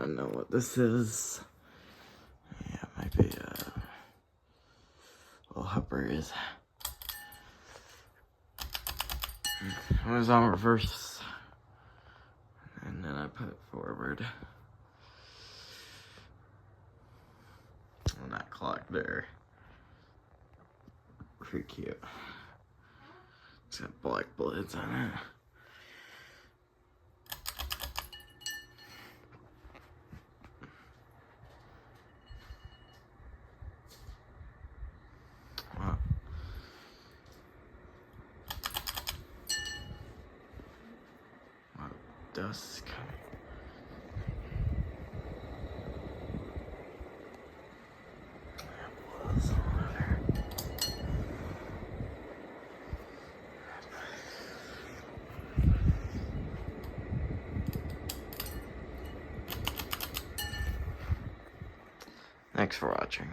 I know what this is. Yeah, it might be Aloha breeze. It was on reverse, and then I put it forward. And that clock there, pretty cute. It's got black blades on it. Wow. Wow, dust coming. Thanks for watching.